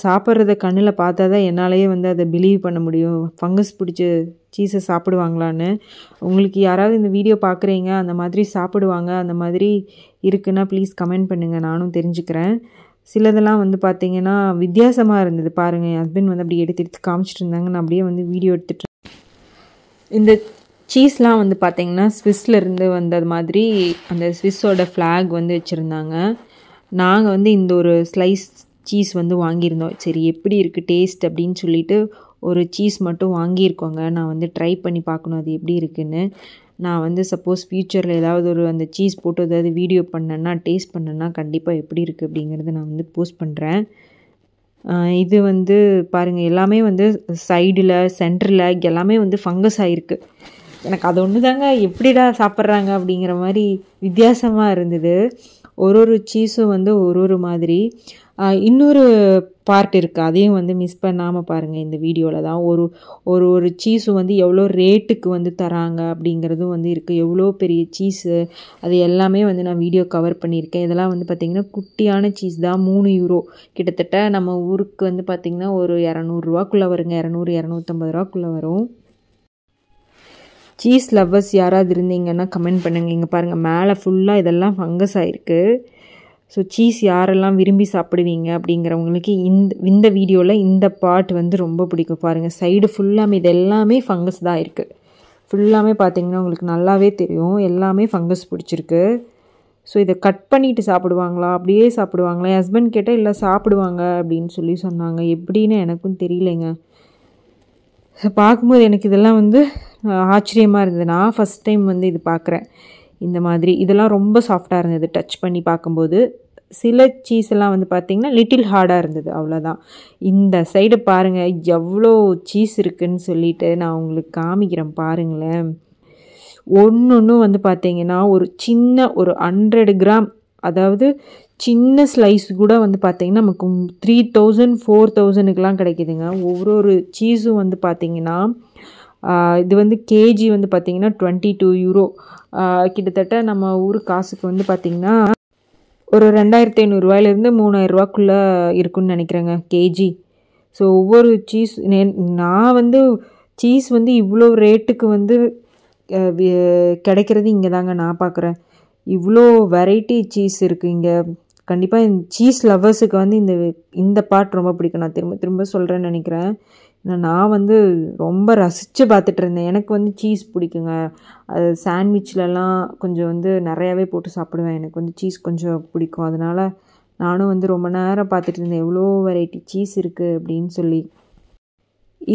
சாப்பிட்றத கண்ணில் பார்த்தா தான் என்னாலேயே வந்து அதை பிலீவ் பண்ண முடியும், ஃபங்கஸ் பிடிச்ச சீஸை சாப்பிடுவாங்களான்னு. உங்களுக்கு யாராவது இந்த வீடியோ பார்க்குறீங்க, அந்த மாதிரி சாப்பிடுவாங்க, அந்த மாதிரி இருக்குன்னா ப்ளீஸ் கமெண்ட் பண்ணுங்கள், நானும் தெரிஞ்சுக்கிறேன். சிலதெல்லாம் வந்து பார்த்திங்கன்னா வித்தியாசமாக இருந்தது பாருங்கள். என் ஹஸ்பண்ட் வந்து அப்படி எடுத்து காமிச்சிட்டு இருந்தாங்க, நான் அப்படியே வந்து வீடியோ எடுத்துகிட்டு. இந்த சீஸ்லாம் வந்து பார்த்திங்கன்னா ஸ்விஸ்லேருந்து வந்தது மாதிரி அந்த ஸ்விஸ்ஸோட ஃப்ளாக் வந்து வச்சுருந்தாங்க. நாங்கள் வந்து இந்த ஒரு ஸ்லைஸ் சீஸ் வந்து வாங்கியிருந்தோம். சரி எப்படி இருக்குது டேஸ்ட் அப்படின்னு சொல்லிட்டு ஒரு சீஸ் மட்டும் வாங்கியிருக்கோங்க. நான் வந்து ட்ரை பண்ணி பார்க்கணும் அது எப்படி இருக்குன்னு. நான் வந்து சப்போஸ் ஃப்யூச்சரில் ஏதாவது ஒரு அந்த சீஸ் போட்டு ஏதாவது வீடியோ பண்ணேன்னா, டேஸ்ட் பண்ணேன்னா கண்டிப்பாக எப்படி இருக்குது அப்படிங்கிறத நான் வந்து போஸ்ட் பண்ணுறேன். இது வந்து பாருங்கள், எல்லாமே வந்து சைடில் சென்டரில் எல்லாமே வந்து ஃபங்கஸ் ஆகிருக்கு. எனக்கு அது ஒன்று தாங்க எப்படிடா சாப்பிட்றாங்க அப்படிங்கிற மாதிரி வித்தியாசமாக இருந்தது. ஒரு சீஸும் வந்து ஒரு மாதிரி. இன்னொரு பார்ட் இருக்குது, அதையும் வந்து மிஸ் பண்ணாமல் பாருங்கள். இந்த வீடியோவில் தான் ஒரு சீஸும் வந்து எவ்வளோ ரேட்டுக்கு வந்து தராங்க அப்படிங்கிறதும் வந்து இருக்குது. எவ்வளோ பெரிய சீஸு அது எல்லாமே வந்து நான் வீடியோ கவர் பண்ணியிருக்கேன். இதெல்லாம் வந்து பார்த்திங்கன்னா குட்டியான சீஸ் தான். 3 யூரோ கிட்டத்தட்ட நம்ம ஊருக்கு வந்து பார்த்திங்கன்னா ஒரு 200 ரூபாக்குள்ளே வருங்க. 200-250 ரூபாக்குள்ளே வரும். சீஸ் லவ்வர்ஸ் யாராவது இருந்தீங்கன்னா கமெண்ட் பண்ணுங்கள். இங்கே பாருங்கள், மேலே ஃபுல்லாக இதெல்லாம் ஃபங்கஸ் ஆகிருக்கு. ஸோ சீஸ் யாரெல்லாம் விரும்பி சாப்பிடுவீங்க அப்படிங்கிறவங்களுக்கு இந்த வீடியோவில் இந்த பார்ட் வந்து ரொம்ப பிடிக்கும். பாருங்கள், சைடு ஃபுல்லாமே இது எல்லாமே ஃபங்கஸ் தான் இருக்குது. ஃபுல்லாமே பார்த்திங்கன்னா உங்களுக்கு நல்லாவே தெரியும், எல்லாமே ஃபங்கஸ் பிடிச்சிருக்கு. ஸோ இதை கட் பண்ணிவிட்டு சாப்பிடுவாங்களா, அப்படியே சாப்பிடுவாங்களா? என் ஹஸ்பண்ட் கேட்டால் இல்லை சாப்பிடுவாங்க அப்படின்னு சொல்லி சொன்னாங்க. எப்படின்னு எனக்கும் தெரியலைங்க. பார்க்கும்போது எனக்கு இதெல்லாம் வந்து ஆச்சரியமாக இருந்தது. நான் ஃபஸ்ட் டைம் வந்து இது பார்க்குறேன். இந்த மாதிரி இதெல்லாம் ரொம்ப சாஃப்டாக இருந்தது டச் பண்ணி பார்க்கும்போது. சில சீஸ் எல்லாம் வந்து பார்த்திங்கன்னா லிட்டில் ஹார்டாக இருந்தது, அவ்வளோதான். இந்த சைடு பாருங்கள் எவ்வளோ சீஸ் இருக்குதுன்னு சொல்லிட்டு நான் உங்களுக்கு காமிக்கிறேன் பாருங்களேன். ஒன்று வந்து பார்த்திங்கன்னா ஒரு சின்ன ஒரு 100 கிராம், அதாவது சின்ன ஸ்லைஸ் கூட வந்து பார்த்திங்கன்னா நமக்கு 3000-4000க்கெலாம் கிடைக்குதுங்க. ஒவ்வொரு சீஸும் வந்து பார்த்திங்கன்னா இது வந்து கேஜி வந்து பார்த்திங்கன்னா 22 யூரோ. கிட்டத்தட்ட நம்ம ஊர் காசுக்கு வந்து பார்த்திங்கன்னா ஒரு 2500 ரூபாயிலேருந்து 3000 ரூபாக்குள்ளே இருக்குன்னு நினைக்கிறேங்க கேஜி. ஸோ ஒவ்வொரு சீஸ் நான் வந்து சீஸ் வந்து இவ்வளோ ரேட்டுக்கு வந்து கிடைக்கிறது இங்கே தாங்க நான் பார்க்குறேன். இவ்வளோ வெரைட்டி சீஸ் இருக்குது இங்கே. கண்டிப்பாக இந்த சீஸ் லவ்வர்ஸுக்கு வந்து இந்த பார்ட் ரொம்ப பிடிக்கும். நான் திரும்ப திரும்ப சொல்கிறேன்னு நினைக்கிறேன். நான் வந்து ரொம்ப ரசித்து பார்த்துட்டு இருந்தேன். எனக்கு வந்து சீஸ் பிடிக்குங்க. அது சாண்ட்விச்லலாம் கொஞ்சம் வந்து நிறையாவே போட்டு சாப்பிடுவேன். எனக்கு வந்து சீஸ் கொஞ்சம் பிடிக்கும். அதனால் நானும் வந்து ரொம்ப நேரம் பார்த்துட்டு இருந்தேன், எவ்வளோ வெரைட்டி சீஸ் இருக்குது அப்படின்னு சொல்லி.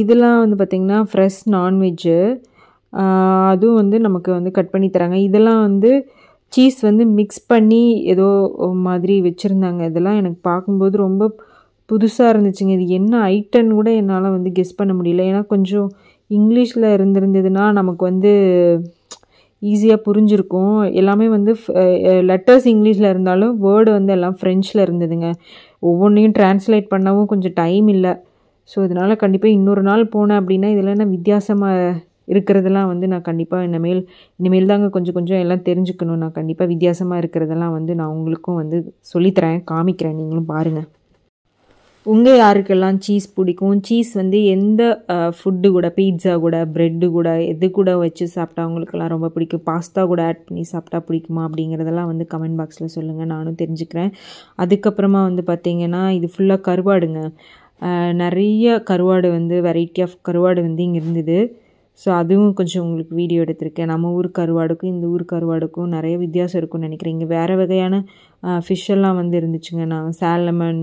இதெல்லாம் வந்து பார்த்திங்கன்னா ஃப்ரெஷ் நான்வெஜ்ஜு, அதுவும் வந்து நமக்கு வந்து கட் பண்ணி தராங்க. இதெல்லாம் வந்து சீஸ் வந்து மிக்ஸ் பண்ணி ஏதோ மாதிரி வச்சுருந்தாங்க. இதெல்லாம் எனக்கு பார்க்கும்போது ரொம்ப புதுசாக இருந்துச்சுங்க. இது என்ன ஐட்டம்னு கூட என்னால் வந்து கெஸ் பண்ண முடியல. ஏன்னா கொஞ்சம் இங்கிலீஷில் இருந்திருந்ததுன்னா நமக்கு வந்து ஈஸியாக புரிஞ்சிருக்கும். எல்லாமே வந்து லெட்டர்ஸ் இங்கிலீஷில் இருந்தாலும் வேர்டு வந்து எல்லாம் ஃப்ரெஞ்சில் இருந்ததுங்க. ஒவ்வொன்றையும் ட்ரான்ஸ்லேட் பண்ணவும் கொஞ்சம் டைம் இல்லை. ஸோ இதனால் கண்டிப்பாக இன்னொரு நாள் போனேன் அப்படின்னா இதெல்லாம் வித்தியாசமாக இருக்கிறதெல்லாம் வந்து நான் கண்டிப்பாக இனிமேல் தாங்க கொஞ்சம் கொஞ்சம் எல்லாம் தெரிஞ்சுக்கணும். நான் கண்டிப்பாக வித்தியாசமாக இருக்கிறதெல்லாம் வந்து நான் உங்களுக்கும் வந்து சொல்லித்தரேன், காமிக்கிறேன், நீங்களும் பாருங்கள். உங்கள் யாருக்கெல்லாம் சீஸ் பிடிக்கும், சீஸ் வந்து எந்த ஃபுட்டு கூட, பீட்சா கூட, ப்ரெட்டு கூட, எது கூட வச்சு சாப்பிட்டா அவங்களுக்கெல்லாம் ரொம்ப பிடிக்கும், பாஸ்தா கூட ஆட் பண்ணி சாப்பிட்டா பிடிக்குமா அப்படிங்கிறதெல்லாம் வந்து கமெண்ட் பாக்ஸில் சொல்லுங்கள், நானும் தெரிஞ்சுக்கிறேன். அதுக்கப்புறமா வந்து பார்த்திங்கன்னா இது ஃபுல்லாக கருவாடுங்க. நிறைய கருவாடு வந்து வெரைட்டி ஆஃப் கருவாடு வந்து இங்கே இருந்தது. ஸோ அதுவும் கொஞ்சம் உங்களுக்கு வீடியோ எடுத்திருக்கேன். நம்ம ஊர் கருவாடுக்கும் இந்த ஊர் கருவாடுக்கும் நிறைய வித்தியாசம் இருக்கும்னு நினைக்கிறேன். இங்கே வேறு வகையான ஃபிஷ்ஷெல்லாம் வந்து இருந்துச்சுங்க. நான் சாலமன்,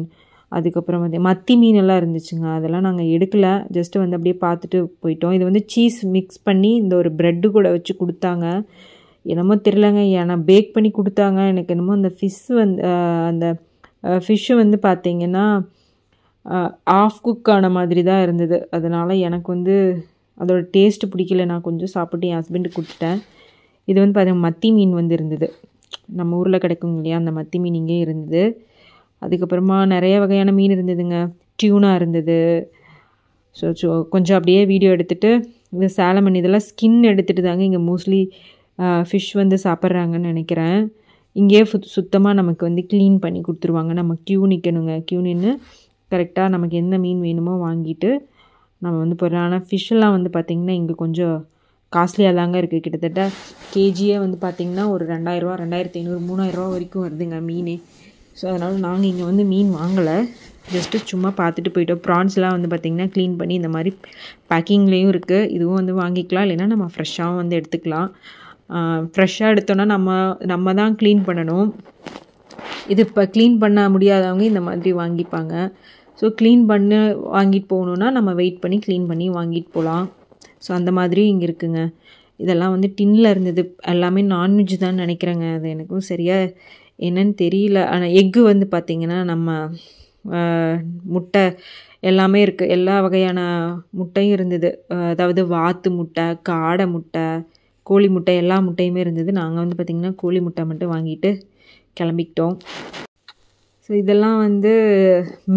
அதுக்கப்புறம் வந்து மத்தி மீனெல்லாம் இருந்துச்சுங்க. அதெல்லாம் நாங்கள் எடுக்கலை, ஜஸ்ட்டு வந்து அப்படியே பார்த்துட்டு போயிட்டோம். இது வந்து சீஸ் மிக்ஸ் பண்ணி இந்த ஒரு ப்ரெட்டு கூட வச்சு கொடுத்தாங்க. என்னமோ தெரிலங்க, ஏன்னா பேக் பண்ணி கொடுத்தாங்க. எனக்கு என்னமோ அந்த அந்த ஃபிஷ்ஷு வந்து பார்த்திங்கன்னா ஆஃப் குக் ஆன மாதிரி தான் இருந்தது. அதனால் எனக்கு வந்து அதோட டேஸ்ட்டு பிடிக்கல. நான் கொஞ்சம் சாப்பிட்டு என் ஹஸ்பண்டுக்கு கொடுத்துட்டேன். இது வந்து பார்த்தீங்கன்னா மத்தி மீன் வந்து இருந்தது, நம்ம ஊரில் கிடைக்கும் இல்லையா, அந்த மத்தி மீன் இங்கே இருந்தது. அதுக்கப்புறமா நிறைய வகையான மீன் இருந்ததுங்க. டியூனா இருந்தது. ஸோ கொஞ்சம் அப்படியே வீடியோ எடுத்துகிட்டு, இந்த சாலமன் இதெல்லாம் ஸ்கின் எடுத்துகிட்டு தாங்க இங்கே மோஸ்ட்லி ஃபிஷ் வந்து சாப்பிட்றாங்கன்னு நினைக்கிறேன். இங்கேயே சுத்தமாக நமக்கு வந்து க்ளீன் பண்ணி கொடுத்துருவாங்க. நம்ம க்யூ நிற்கணுங்க. க்யூ நின்று கரெக்டாக நமக்கு எந்த மீன் வேணுமோ வாங்கிட்டு நம்ம வந்து போகிறோம். ஆனால் ஃபிஷ்ஷெல்லாம் வந்து பார்த்திங்கன்னா இங்கே கொஞ்சம் காஸ்ட்லியாக தாங்க இருக்குது. கிட்டத்தட்ட கேஜியே வந்து பார்த்திங்கன்னா ஒரு 2000 ரூபா, 2500, 3000 ரூபா வரைக்கும் வருதுங்க மீன். ஸோ அதனால் நாங்கள் இங்கே வந்து மீன் வாங்கலை, ஜஸ்ட்டு சும்மா பார்த்துட்டு போயிட்டோம். ப்ரான்ஸ்லாம் வந்து பார்த்திங்கன்னா க்ளீன் பண்ணி இந்த மாதிரி பேக்கிங்லேயும் இருக்குது. இதுவும் வந்து வாங்கிக்கலாம், இல்லைன்னா நம்ம ஃப்ரெஷ்ஷாகவும் வந்து எடுத்துக்கலாம். ஃப்ரெஷ்ஷாக எடுத்தோன்னா நம்ம தான் க்ளீன் பண்ணணும். இது இப்போ க்ளீன் பண்ண முடியாதவங்க இந்த மாதிரி வாங்கிப்பாங்க. ஸோ க்ளீன் பண்ணி வாங்கிட்டு போகணுன்னா நம்ம வெயிட் பண்ணி க்ளீன் பண்ணி வாங்கிட்டு போகலாம். ஸோ அந்த மாதிரி இங்கே இருக்குங்க. இதெல்லாம் வந்து டின்னில் இருந்தது, எல்லாமே நான்வெஜ் தான் நினைக்கிறேங்க. அது எனக்கும் சரியாக என்னன்னு தெரியல. ஆனால் எக்கு வந்து பார்த்திங்கன்னா நம்ம முட்டை எல்லாமே இருக்குது, எல்லா வகையான முட்டையும் இருந்தது. அதாவது வாத்து முட்டை, காடை முட்டை, கோழி முட்டை, எல்லா முட்டையுமே இருந்தது. நாங்கள் வந்து பார்த்திங்கன்னா கோழி முட்டை மட்டும் வாங்கிட்டு கிளம்பிக்கிட்டோம். ஸோ இதெல்லாம் வந்து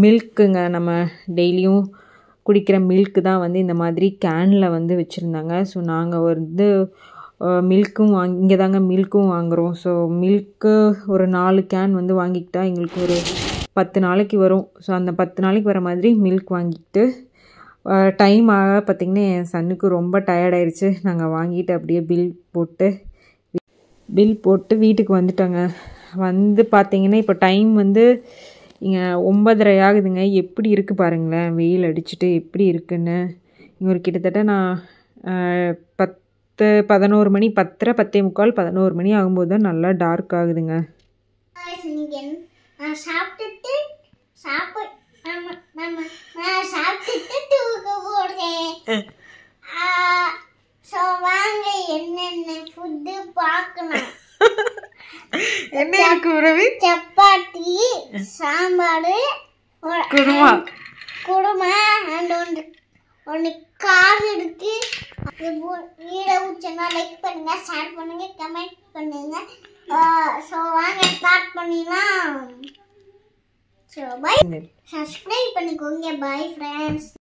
மில்க்குங்க, நம்ம டெய்லியும் குடிக்கிற மில்க்கு தான் வந்து இந்த மாதிரி கேனில் வந்து வச்சுருந்தாங்க. ஸோ நாங்கள் வந்து மில்க்கும் இங்கே தாங்க மில்க்கும் வாங்குகிறோம். ஸோ மில்க்கு ஒரு 4 கேன் வந்து வாங்கிக்கிட்டால் எங்களுக்கு ஒரு 10 நாளைக்கு வரும். ஸோ அந்த 10 நாளைக்கு வர மாதிரி மில்க் வாங்கிக்கிட்டு டைம் ஆக பார்த்திங்கன்னா என் சன்னுக்கு ரொம்ப டயர்டாயிருச்சு. நாங்கள் வாங்கிட்டு அப்படியே பில் போட்டு வீட்டுக்கு வந்துட்டோங்க. வந்து பார்த்திங்கன்னா இப்போ டைம் வந்து இங்கே 9:30 ஆகுதுங்க. எப்படி இருக்குது பாருங்களேன், வெயில் அடிச்சுட்டு எப்படி இருக்குன்னு. இங்கே ஒரு கிட்டத்தட்ட நான் 11 மணி, 10:30, 10:45, 11 மணி ஆகும்போது தான் நல்லா டார்க் ஆகுதுங்க. என்ன இருக்கு உறவு? சப்பாத்தி, சாம்பார், குருமா அண்ட் ஒன்று கார் இருக்கு. வீடியோ பிடிச்சனா லைக் பண்ணுங்க, ஷேர் பண்ணுங்க, கமெண்ட் பண்ணுங்க. ஸோ வாங்க ஸ்டார்ட் பண்ணிடலாம். ஸோ பை, சப்ஸ்கிரைப் பண்ணிக்கோங்க. Bye friends.